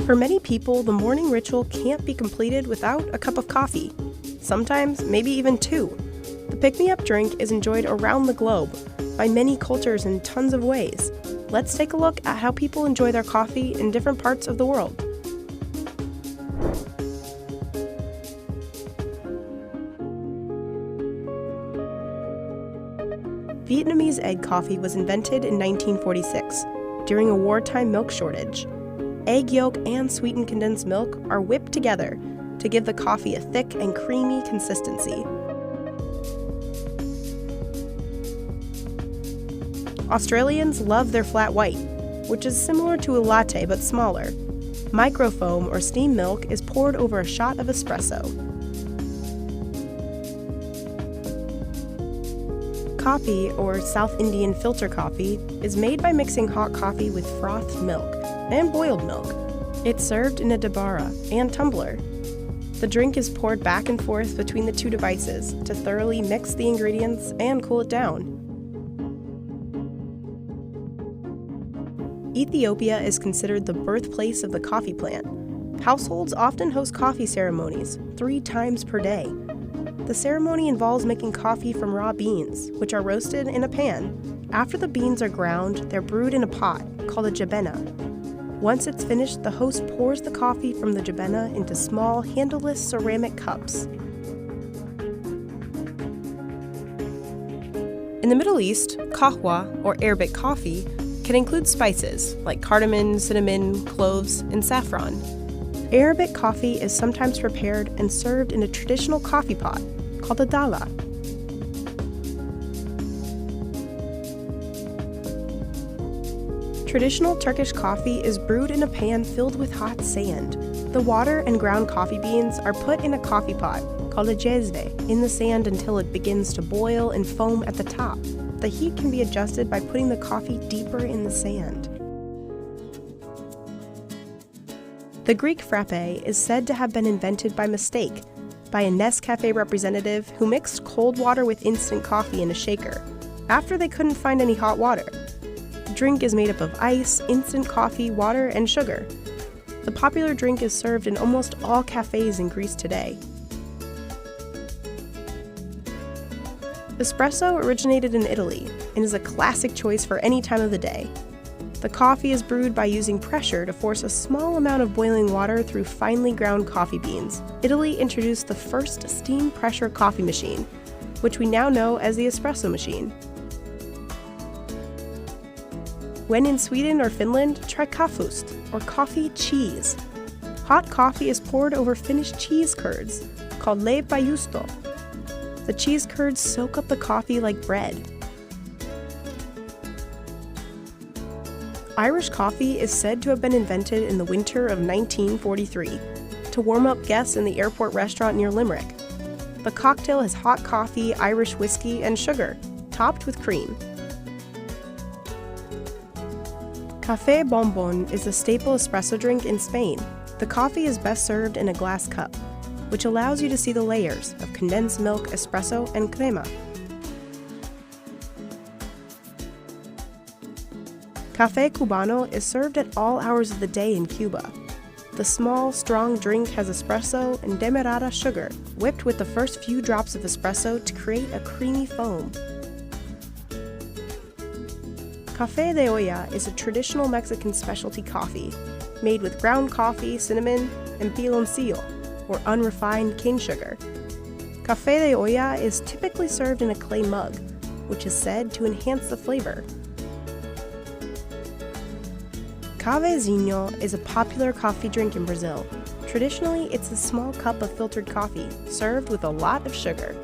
For many people, the morning ritual can't be completed without a cup of coffee. Sometimes, maybe even two. The pick-me-up drink is enjoyed around the globe, by many cultures in tons of ways. Let's take a look at how people enjoy their coffee in different parts of the world. Vietnamese egg coffee was invented in 1946, during a wartime milk shortage. Egg yolk and sweetened condensed milk are whipped together to give the coffee a thick and creamy consistency. Australians love their flat white, which is similar to a latte but smaller. Microfoam or steam milk is poured over a shot of espresso. Coffee, or South Indian filter coffee, is made by mixing hot coffee with frothed milk and boiled milk. It's served in a dabara and tumbler. The drink is poured back and forth between the two devices to thoroughly mix the ingredients and cool it down. Ethiopia is considered the birthplace of the coffee plant. Households often host coffee ceremonies 3 times per day. The ceremony involves making coffee from raw beans, which are roasted in a pan. After the beans are ground, they're brewed in a pot, called a jabena. Once it's finished, the host pours the coffee from the jabena into small, handleless ceramic cups. In the Middle East, kahwa, or Arabic coffee, can include spices like cardamom, cinnamon, cloves, and saffron. Arabic coffee is sometimes prepared and served in a traditional coffee pot called a dala. Traditional Turkish coffee is brewed in a pan filled with hot sand. The water and ground coffee beans are put in a coffee pot called a cezve in the sand until it begins to boil and foam at the top. The heat can be adjusted by putting the coffee deeper in the sand. The Greek frappe is said to have been invented by mistake by a Nescafe representative who mixed cold water with instant coffee in a shaker after they couldn't find any hot water. The drink is made up of ice, instant coffee, water, and sugar. The popular drink is served in almost all cafes in Greece today. Espresso originated in Italy and is a classic choice for any time of the day. The coffee is brewed by using pressure to force a small amount of boiling water through finely ground coffee beans. Italy introduced the first steam pressure coffee machine, which we now know as the espresso machine. When in Sweden or Finland, try kaffust, or coffee cheese. Hot coffee is poured over finished cheese curds, called leipä-juusto. The cheese curds soak up the coffee like bread. Irish coffee is said to have been invented in the winter of 1943 to warm up guests in the airport restaurant near Limerick. The cocktail has hot coffee, Irish whiskey, and sugar, topped with cream. Café Bombón is a staple espresso drink in Spain. The coffee is best served in a glass cup, which allows you to see the layers of condensed milk, espresso, and crema. Café Cubano is served at all hours of the day in Cuba. The small, strong drink has espresso and demerara sugar, whipped with the first few drops of espresso to create a creamy foam. Café de olla is a traditional Mexican specialty coffee, made with ground coffee, cinnamon, and piloncillo, or unrefined cane sugar. Café de olla is typically served in a clay mug, which is said to enhance the flavor. Cafezinho is a popular coffee drink in Brazil. Traditionally, it's a small cup of filtered coffee, served with a lot of sugar.